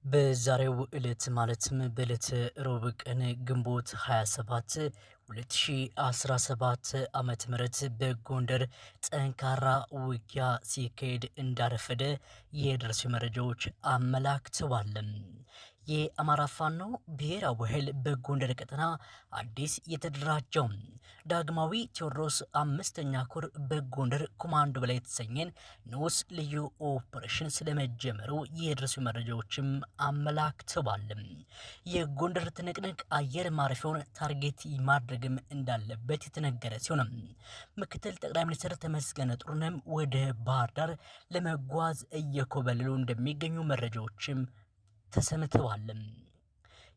በዛሬው ዕለት ማለትም በዕለተ ሮብ ቀን ግንቦት 27 2017 ዓመተ ምህረት በጎንደር ጠንካራ ውጊያ ሲካሄድ እንዳረፈደ የደረሱ መረጃዎች አመላክተዋል። የአማራ ፋኖ ብሔራዊ ኃይል በጎንደር ቀጠና አዲስ የተደራጀው ዳግማዊ ቴዎድሮስ አምስተኛ ኮር በጎንደር ኮማንዶ በላይ የተሰኘን ንዑስ ልዩ ኦፕሬሽን ስለመጀመሩ የደረሱ መረጃዎችም አመላክተዋል። የጎንደር ትንቅንቅ አየር ማረፊያውን ታርጌት ማድረግም እንዳለበት የተነገረ ሲሆን ምክትል ጠቅላይ ሚኒስትር ተመስገን ጥሩነህም ወደ ባህር ዳር ለመጓዝ እየኮበለሉ እንደሚገኙ መረጃዎችም ተሰምተዋል።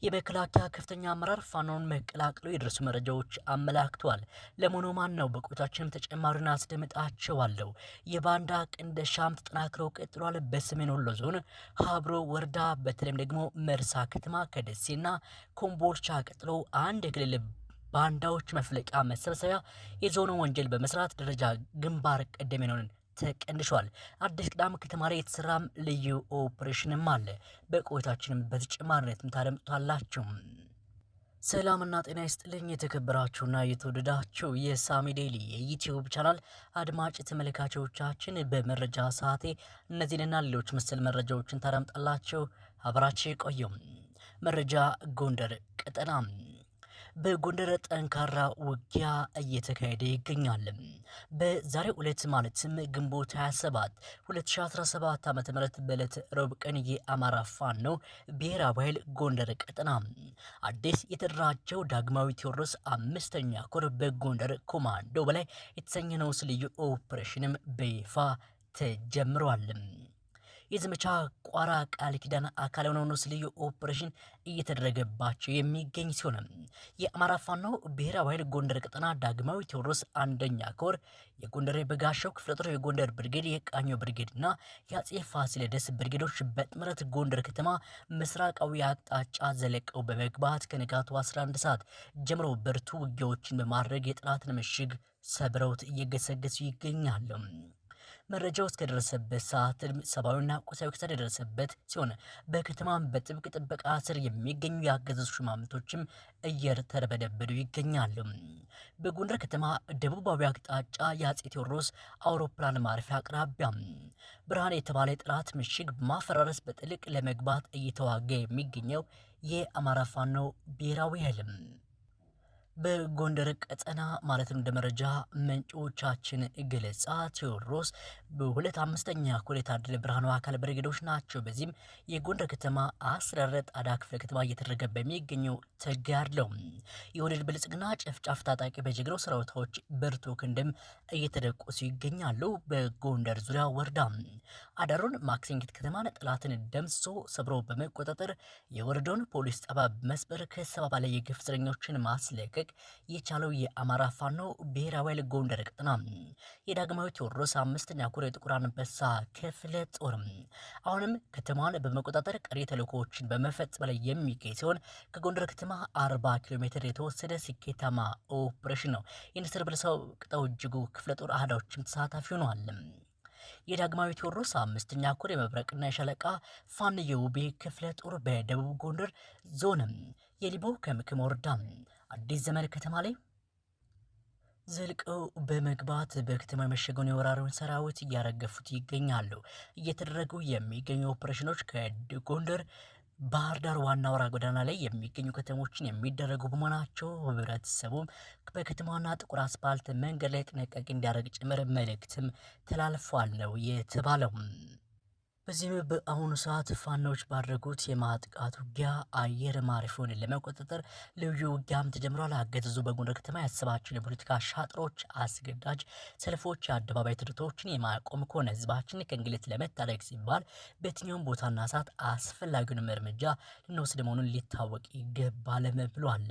የመከላከያ ከፍተኛ አመራር ፋኖን መቀላቀሉ የደረሱ መረጃዎች አመላክተዋል። ለመሆኑ ማን ነው? በቆይታችንም ተጨማሪውን አስደምጣቸዋለሁ። የባንዳ ቅንደሻም ተጠናክረው ቀጥሏል። በሰሜን ወሎ ዞን ሀብሮ ወረዳ በተለይም ደግሞ መርሳ ከተማ ከደሴና ኮምቦልቻ ቀጥሎ አንድ የክልል ባንዳዎች መፍለቂያ መሰብሰቢያ የዞኑ ወንጀል በመስራት ደረጃ ግንባር ቀደም ነውን ተቀንሿል። አዲስ ቅዳም ከተማ ላይ የተሰራም ልዩ ኦፕሬሽንም አለ። በቆይታችንም በተጨማሪነትም ታደምጡታላችሁ። ሰላምና ጤና ይስጥልኝ የተከበራችሁና የተወደዳችሁ የሳሚ ዴይሊ የዩቲዩብ ቻናል አድማጭ ተመልካቾቻችን፣ በመረጃ ሰዓቴ እነዚህንና ሌሎች መሰል መረጃዎችን ታደምጣላችሁ። አብራችሁ ቆዩም። መረጃ ጎንደር ቀጠና በጎንደር ጠንካራ ውጊያ እየተካሄደ ይገኛል። በዛሬው ዕለት ማለትም ግንቦት 27 2017 ዓ.ም በዕለት ሮብ ቀን የአማራ ፋኖ ብሔራዊ ኃይል ጎንደር ቀጠና አዲስ የተደራጀው ዳግማዊ ቴዎድሮስ አምስተኛ ኮር በጎንደር ኮማንዶ በላይ የተሰኘ ንዑስ ልዩ ኦፕሬሽንም በይፋ ተጀምሯል። የዘመቻ ቋራ ቃል ኪዳን አካል የሆነው ንዑስ ልዩ ኦፕሬሽን እየተደረገባቸው የሚገኝ ሲሆን የአማራ ፋኖ ብሔራዊ ኃይል ጎንደር ቀጠና ዳግማዊ ቴዎድሮስ አንደኛ ኮር የጎንደር በጋሻው ክፍለ ጦር የጎንደር ብርጌድ የቃኞ ብርጌድ እና የአጼ ፋሲለደስ ብርጌዶች በጥምረት ጎንደር ከተማ ምስራቃዊ አቅጣጫ ዘለቀው በመግባት ከንጋቱ 11 ሰዓት ጀምሮ ብርቱ ውጊያዎችን በማድረግ የጠላትን ምሽግ ሰብረውት እየገሰገሱ ይገኛሉ። መረጃው እስከደረሰበት ሰዓት ሰብአዊና ቁሳዊ ክሳት የደረሰበት ሲሆን በከተማም በጥብቅ ጥበቃ ስር የሚገኙ የአገዛዙ ሹማምንቶችም እየተርበደበዱ ይገኛሉ። በጎንደር ከተማ ደቡባዊ አቅጣጫ የአጼ ቴዎድሮስ አውሮፕላን ማረፊያ አቅራቢያ ብርሃን የተባለ የጠላት ምሽግ በማፈራረስ በጥልቅ ለመግባት እየተዋጋ የሚገኘው የአማራ ፋኖ ብሔራዊ ኃይልም በጎንደር ቀጠና ማለትም እንደ መረጃ ምንጮቻችን ገለጻ ቴዎድሮስ በሁለት አምስተኛ ኮር የታደለ ብርሃኑ አካል ብርጌዶች ናቸው። በዚህም የጎንደር ከተማ አስተዳደር ጣዳ ክፍለ ከተማ እየተደረገ በሚገኘው ተጋድለው የወደድ ብልጽግና ጨፍጫፍ ታጣቂ በጀግናው ሰራዊቶች ብርቱ ክንድም እየተደቆሱ ይገኛሉ። በጎንደር ዙሪያ ወረዳ አዳሩን ማክሰኝት ከተማን ጠላትን ደምስሶ ሰብሮ በመቆጣጠር የወረዳውን ፖሊስ ጣቢያ በመስበር ከሰባ በላይ የግፍ እስረኞችን ማስለቀቅ የቻለው የአማራ ፋኖ ብሔራዊ ኃይል ጎንደር ቀጠና የዳግማዊ ቴዎድሮስ አምስተኛ ኮር የጥቁር አንበሳ ክፍለ ጦር አሁንም ከተማዋን በመቆጣጠር ቀሪ ተልእኮዎችን በመፈጸም ላይ የሚገኝ ሲሆን ከጎንደር ከተማ 40 ኪሎ ሜትር የተወሰደ ስኬታማ ኦፕሬሽን ነው። የንስር ብልሰው ቅጠው እጅጉ ክፍለ ጦር አህዳዎችም ተሳታፊ ሆነዋል። የዳግማዊ ቴዎድሮስ አምስተኛ ኮር የመብረቅና የሻለቃ ፋንዬ ውቤ ክፍለ ጦር በደቡብ ጎንደር ዞንም የሊቦ ከምክም ወረዳ አዲስ ዘመን ከተማ ላይ ዘልቀው በመግባት በከተማ የመሸገውን የወራሪውን ሰራዊት እያረገፉት ይገኛሉ። እየተደረጉ የሚገኙ ኦፕሬሽኖች ከጎንደር ባህር ዳር ዋና አውራ ጎዳና ላይ የሚገኙ ከተሞችን የሚደረጉ በመሆናቸው ህብረተሰቡም በከተማና ጥቁር አስፓልት መንገድ ላይ ጥንቃቄ እንዲያደርግ ጭምር መልእክትም ተላልፏል ነው የተባለው። በዚህም በአሁኑ ሰዓት ፋኖች ባደረጉት የማጥቃት ውጊያ አየር ማረፊያውን ለመቆጣጠር ልዩ ውጊያም ተጀምሯል። አገዛዙ በጎንደር ከተማ ያሰባቸውን የፖለቲካ ሻጥሮች፣ አስገዳጅ ሰልፎች፣ የአደባባይ ትርቶችን የማያቆም ከሆነ ህዝባችን ከእንግልት ለመታደግ ሲባል በየትኛውም ቦታና ሰዓት አስፈላጊውን እርምጃ ልንወስድ መሆኑን ሊታወቅ ይገባል ብሏል።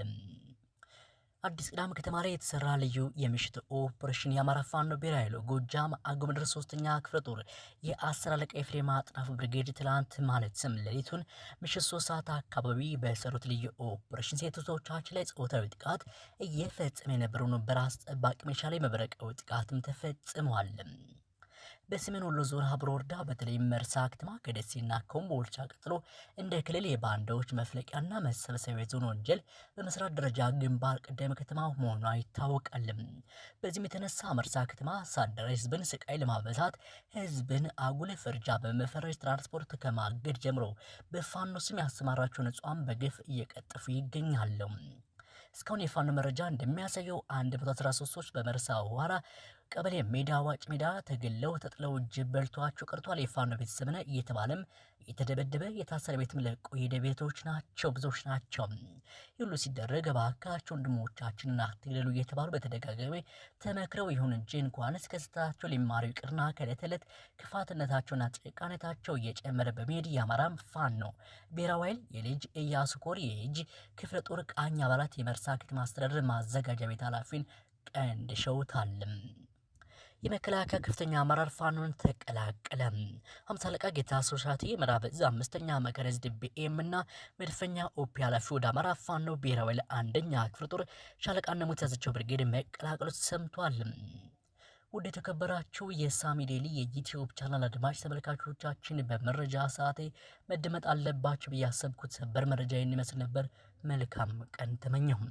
አዲስ ቅዳም ከተማ ላይ የተሰራ ልዩ የምሽት ኦፕሬሽን የአማራ ፋኖ ብሔራዊ ኃይል ጎጃም አገው ምድር 3ኛ ክፍለ ጦር የ10 አለቃ ኤፍሬም አጥናፉ ብርጌድ ትላንት ማለትም ሌሊቱን ምሽት 3 ሰዓት አካባቢ በሰሩት ልዩ ኦፕሬሽን ሴቶቻችን ላይ ጾታዊ ጥቃት እየፈጸመ የነበረውን በራስ ጠባቂ ሚሊሻ ላይ መብረቃዊ ጥቃትም ተፈጽሟል። በሰሜን ወሎ ዞን ሀብሮ ወረዳ በተለይም መርሳ ከተማ ከደሴና ኮምቦልቻ ቀጥሎ እንደ ክልል የባንዳዎች መፍለቂያና መሰብሰቢያ ዞን ወንጀል በመስራት ደረጃ ግንባር ቀደም ከተማ መሆኗ ይታወቃል። በዚህም የተነሳ መርሳ ከተማ ሳደረ ህዝብን ስቃይ ለማበዛት ህዝብን አጉል ፍርጃ በመፈረጅ ትራንስፖርት ከማገድ ጀምሮ በፋኖ ስም ያሰማራቸው ንጹሃን በግፍ እየቀጠፉ ይገኛሉ። እስካሁን የፋኖ መረጃ እንደሚያሳየው 113 ሰዎች በመርሳ ዋራ ቀበሌ ሜዳ ዋጭ ሜዳ ተገለው ተጥለው ጅብ በልቷቸው ቀርቷል። የፋኖ ቤተሰብ ነህ እየተባለም የተደበደበ የታሰረ ቤትም ለቆ የሄደ ቤቶች ናቸው፣ ብዙዎች ናቸው። ሁሉ ሲደረግ እባካችሁ ወንድሞቻችንን አትግደሉ እየተባሉ በተደጋጋሚ ተመክረው ይሁን እንጂ እንኳን እስከ ስህተታቸው ሊማሩ ይቅርና ከዕለት ዕለት ክፋትነታቸውና ጭቃነታቸው እየጨመረ በመሄድ የአማራም ፋኖ ብሔራዊ ኃይል የልጅ ኢያሱ ኮር የእጅ ክፍለ ጦር ቃኝ አባላት የመርሳ ከተማ አስተዳደር ማዘጋጃ ቤት ኃላፊን ቀንድሸውታል። የመከላከያ ከፍተኛ አመራር ፋኖን ተቀላቀለ። 50 አለቃ ጌታ ሶሻቲ ምዕራብ እዝ 5ኛ መከረዝ ዲቢኤም እና መድፈኛ ኦፒ ኃላፊ ወደ አማራ ፋኖ ብሔራዊ ኃይል 1ኛ ክፍለ ጦር ሻለቃ ነሙት ያዘቸው ብርጌድ መቀላቀሉ ሰምቷል። ውድ የተከበራችሁ የሳሚ ዴሊ የዩቲዩብ ቻናል አድማጭ ተመልካቾቻችን በመረጃ ሰዓቴ መደመጥ አለባችሁ ብዬ ያሰብኩት ሰበር መረጃ ይመስል ነበር። መልካም ቀን ተመኘሁም።